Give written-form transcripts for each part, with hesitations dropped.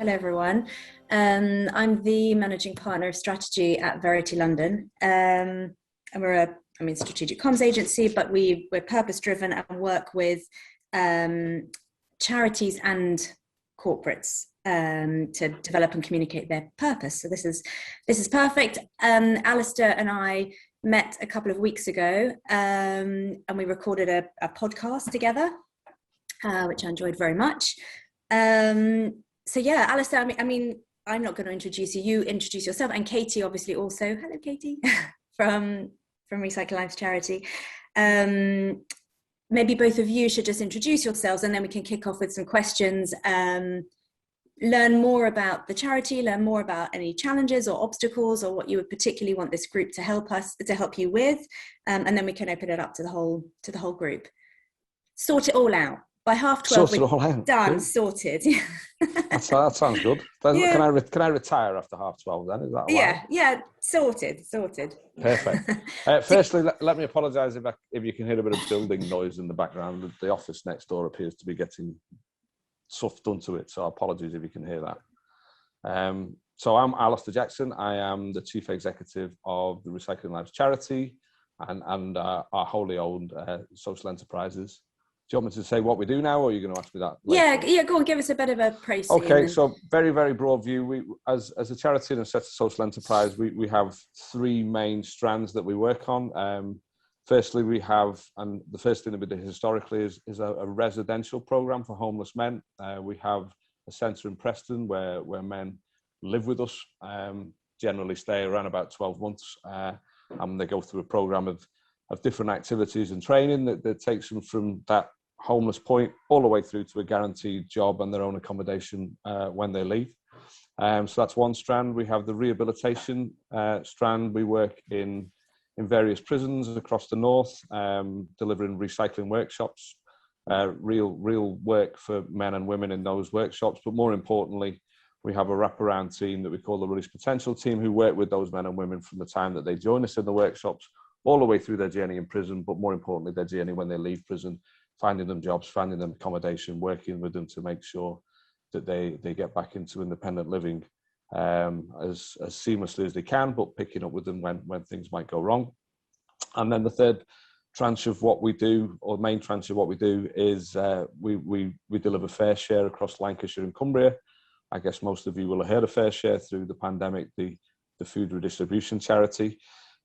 Hello, everyone. I'm the managing partner of strategy at Verity London. And we're a strategic comms agency, but we're purpose-driven and work with charities and corporates to develop and communicate their purpose. So this is perfect. Alasdair and I met a couple of weeks ago, and we recorded a podcast together, which I enjoyed very much. So yeah, Alasdair, I'm not going to introduce you. You introduce yourself, and Katie obviously also. Hello, Katie, from Recycle Lives Charity. Maybe both of you should just introduce yourselves, and then we can kick off with some questions. Learn more about the charity, learn more about any challenges or obstacles, or what you would particularly want this group to help you with, and then we can open it up to the whole group. Sort it all out. By 12:30, we're done, cool. Sorted. That sounds good. Yeah. Can I retire after 12:30 then? Is that allowed? Yeah, sorted. Perfect. Firstly, let me apologise if you can hear a bit of building noise in the background. The office next door appears to be getting stuff done to it, so apologies if you can hear that. So I'm Alasdair Jackson. I am the Chief Executive of the Recycling Lives Charity and our wholly owned social enterprises. Do you want me to say what we do now, or are you going to ask me that later? Yeah, go on, give us a bit of a précis. Okay, so very, very broad view. We, as a charity and a set of social enterprise, we have three main strands that we work on. Firstly, we have, and the first thing that we did historically is a residential program for homeless men. We have a centre in Preston where men live with us, generally stay around about 12 months, and they go through a program of different activities and training that takes them from that homeless point all the way through to a guaranteed job and their own accommodation when they leave. So that's one strand. We have the rehabilitation strand. We work in various prisons across the north, delivering recycling workshops, real work for men and women in those workshops. But more importantly, we have a wraparound team that we call the Release Potential team, who work with those men and women from the time that they join us in the workshops all the way through their journey in prison, but more importantly, their journey when they leave prison, finding them jobs, finding them accommodation, working with them to make sure that they get back into independent living as seamlessly as they can, but picking up with them when things might go wrong. And then the third tranche of what we do, or main tranche of what we do, is we deliver Fair Share across Lancashire and Cumbria. I guess most of you will have heard of Fair Share through the pandemic, the food redistribution charity.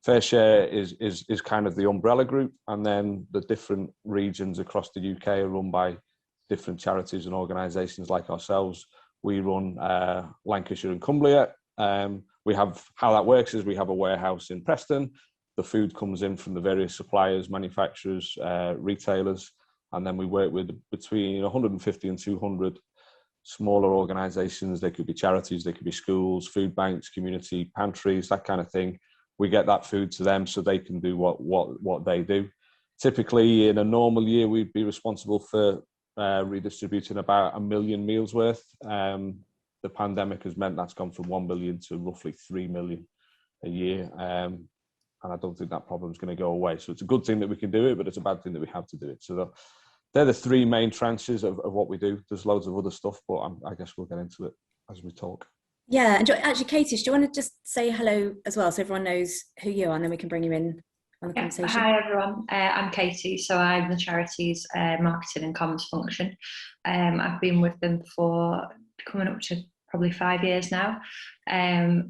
Fair Share is kind of the umbrella group, and then the different regions across the UK are run by different charities and organisations like ourselves. We run Lancashire and Cumbria. We have, how that works is we have a warehouse in Preston. The food comes in from the various suppliers, manufacturers, retailers, and then we work with between 150 and 200 smaller organisations. They could be charities, they could be schools, food banks, community pantries, that kind of thing. We get that food to them so they can do what they do. Typically, in a normal year, we'd be responsible for redistributing about 1 million meals worth. The pandemic has meant that's gone from 1 million to roughly 3 million a year. And I don't think that problem's going to go away. So it's a good thing that we can do it, but it's a bad thing that we have to do it. So they're the three main tranches of what we do. There's loads of other stuff, but I guess we'll get into it as we talk. Yeah, and actually, Katie, do you want to just say hello as well, so everyone knows who you are, and then we can bring you in on the conversation? Hi, everyone. I'm Katie, so I'm the charity's marketing and comms function. I've been with them for coming up to probably 5 years now.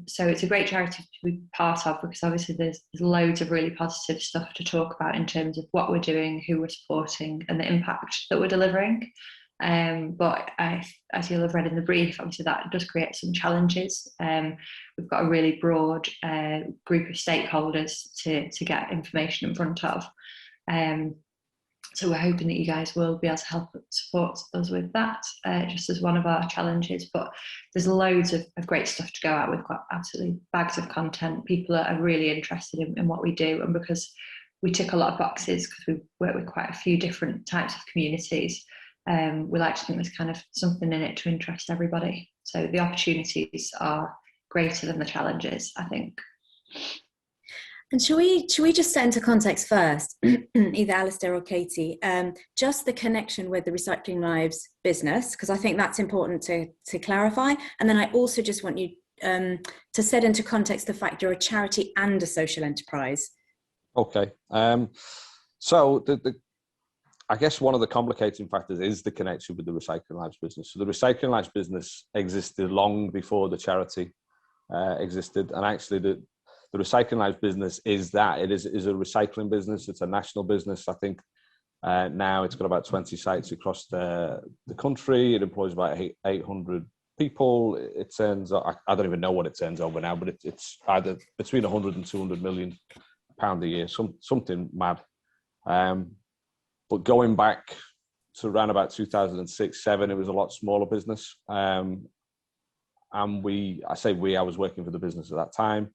So it's a great charity to be part of, because obviously there's loads of really positive stuff to talk about in terms of what we're doing, who we're supporting, and the impact that we're delivering. But as you'll have read in the brief, obviously that does create some challenges. We've got a really broad group of stakeholders to get information in front of. So we're hoping that you guys will be able to help support us with that, just as one of our challenges. But there's loads of great stuff to go out with, quite absolutely bags of content. People are really interested in what we do, and because we tick a lot of boxes, because we work with quite a few different types of communities, we like to think there's kind of something in it to interest everybody. So the opportunities are greater than the challenges, I think. And shall we just set into context first, either Alasdair or Katie, just the connection with the Recycling Lives business, because I think that's important to clarify. And then I also just want you to set into context the fact you're a charity and a social enterprise. Okay. So I guess one of the complicating factors is the connection with the Recycling Lives business. So the Recycling Lives business existed long before the charity existed, and actually the Recycling Lives business is that. It is a recycling business. It's a national business. I think now it's got about 20 sites across the country. It employs about 800 people. It turns, I don't even know what it turns over now, but it's either between 100 and 200 million pound a year, something mad. But going back to around about 2006-07, it was a lot smaller business. And I was working for the business at that time.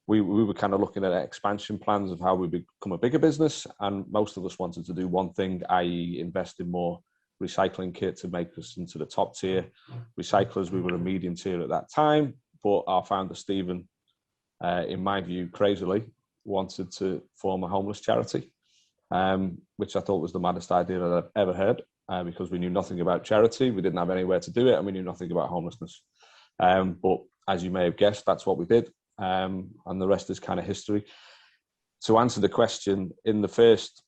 We were kind of looking at expansion plans of how we become a bigger business, and most of us wanted to do one thing, i.e. invest in more recycling kit to make us into the top tier recyclers. We were a medium tier at that time, but our founder Stephen, in my view, crazily wanted to form a homeless charity, which I thought was the maddest idea that I've ever heard, because we knew nothing about charity, we didn't have anywhere to do it, and we knew nothing about homelessness. But as you may have guessed, that's what we did. And the rest is kind of history. To answer the question, in the first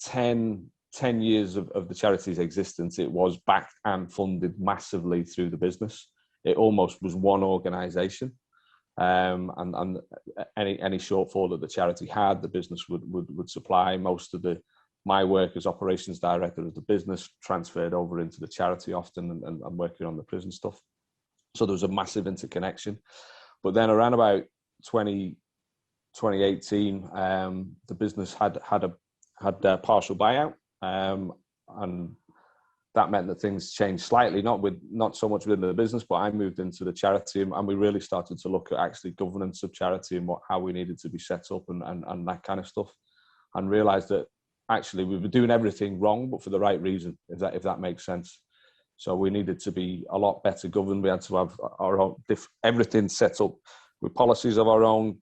10 years of the charity's existence, it was backed and funded massively through the business. It almost was one organisation. And any shortfall that the charity had, the business would supply. Most of my work as operations director of the business transferred over into the charity often, and working on the prison stuff. So there was a massive interconnection. But then around about 2018, the business had a partial buyout, and that meant that things changed slightly, not so much within the business, but I moved into the charity, and we really started to look at actually governance of charity and how we needed to be set up and that kind of stuff, and realised that actually we were doing everything wrong, but for the right reason, if that makes sense. So we needed to be a lot better governed. We had to have our own everything set up with policies of our own,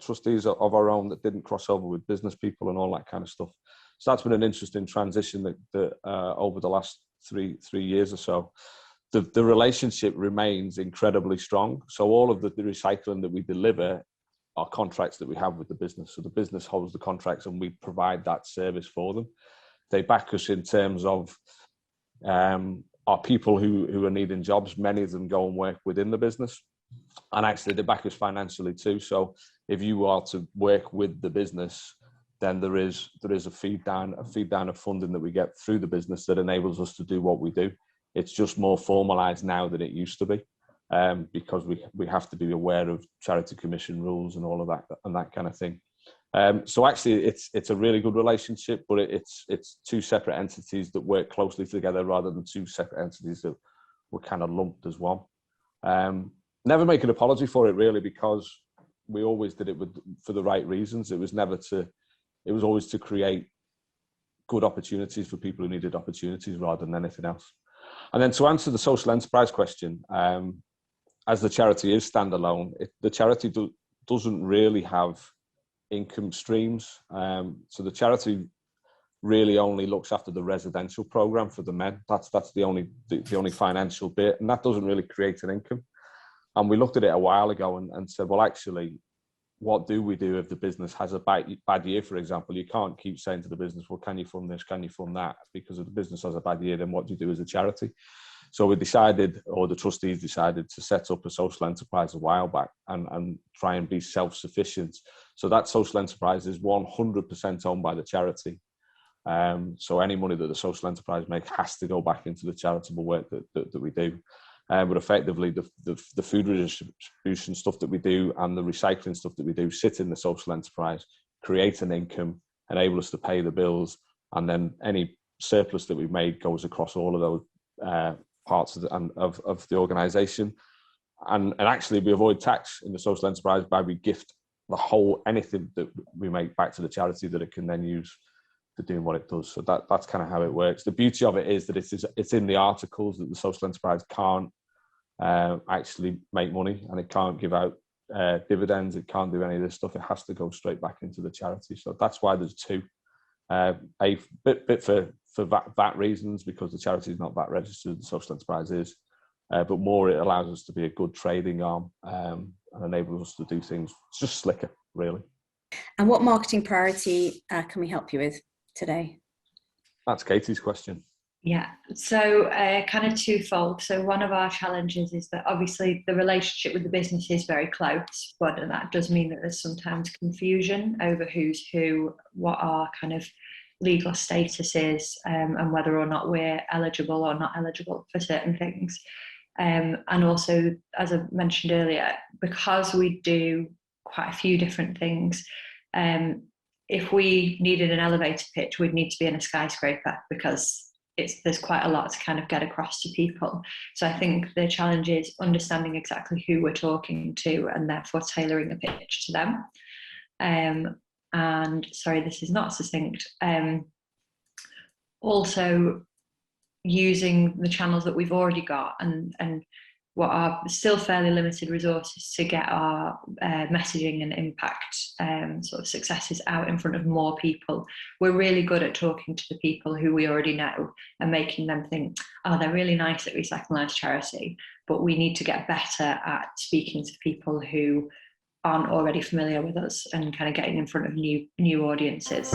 trustees of our own that didn't cross over with business people and all that kind of stuff. So that's been an interesting transition that over the last three years or so. The relationship remains incredibly strong. So all of the recycling that we deliver are contracts that we have with the business. So the business holds the contracts and we provide that service for them. They back us in terms of our people who are needing jobs. Many of them go and work within the business, and actually they back us financially too. So if you are to work with the business, then there is a feed down of funding that we get through the business that enables us to do what we do. It's just more formalized now than it used to be, because we have to be aware of charity commission rules and all of that and that kind of thing. So actually it's a really good relationship, but it's two separate entities that work closely together rather than two separate entities that were kind of lumped as one. Never make an apology for it, really, because we always did it for the right reasons. It was always to create good opportunities for people who needed opportunities rather than anything else. And then to answer the social enterprise question, as the charity is standalone, the charity doesn't really have income streams. So the charity really only looks after the residential program for the men. That's the only financial bit, and that doesn't really create an income. And we looked at it a while ago and said, well, actually, what do we do if the business has a bad year, for example? You can't keep saying to the business, well, can you fund this, can you fund that? Because if the business has a bad year, then what do you do as a charity? So we decided, or the trustees decided, to set up a social enterprise a while back and try and be self-sufficient. So that social enterprise is 100% owned by the charity. So any money that the social enterprise makes has to go back into the charitable work that we do. But effectively, the food redistribution stuff that we do and the recycling stuff that we do sit in the social enterprise, create an income, enable us to pay the bills, and then any surplus that we've made goes across all of those parts of the organisation. And actually, we avoid tax in the social enterprise by we gift anything that we make back to the charity that it can then use for doing what it does. So that's kind of how it works. The beauty of it is that it's in the articles that the social enterprise can't actually make money, and it can't give out dividends, it can't do any of this stuff. It has to go straight back into the charity. So that's why there's two. A bit for VAT reasons, because the charity is not VAT registered, the social enterprise is, but more it allows us to be a good trading arm and enables us to do things just slicker, really. And what marketing priority can we help you with today? That's Katie's question. Yeah, so kind of twofold. So one of our challenges is that obviously the relationship with the business is very close, but that does mean that there's sometimes confusion over who's who, what our kind of legal status is, and whether or not we're eligible or not eligible for certain things. And also, as I mentioned earlier, because we do quite a few different things, if we needed an elevator pitch, we'd need to be in a skyscraper, because there's quite a lot to kind of get across to people. So I think the challenge is understanding exactly who we're talking to and therefore tailoring a pitch to them. And sorry, this is not succinct. Also using the channels that we've already got and what are still fairly limited resources to get our messaging and impact sort of successes out in front of more people. We're really good at talking to the people who we already know and making them think, oh, they're really nice at Recycle Lives Charity, but we need to get better at speaking to people who aren't already familiar with us and kind of getting in front of new audiences.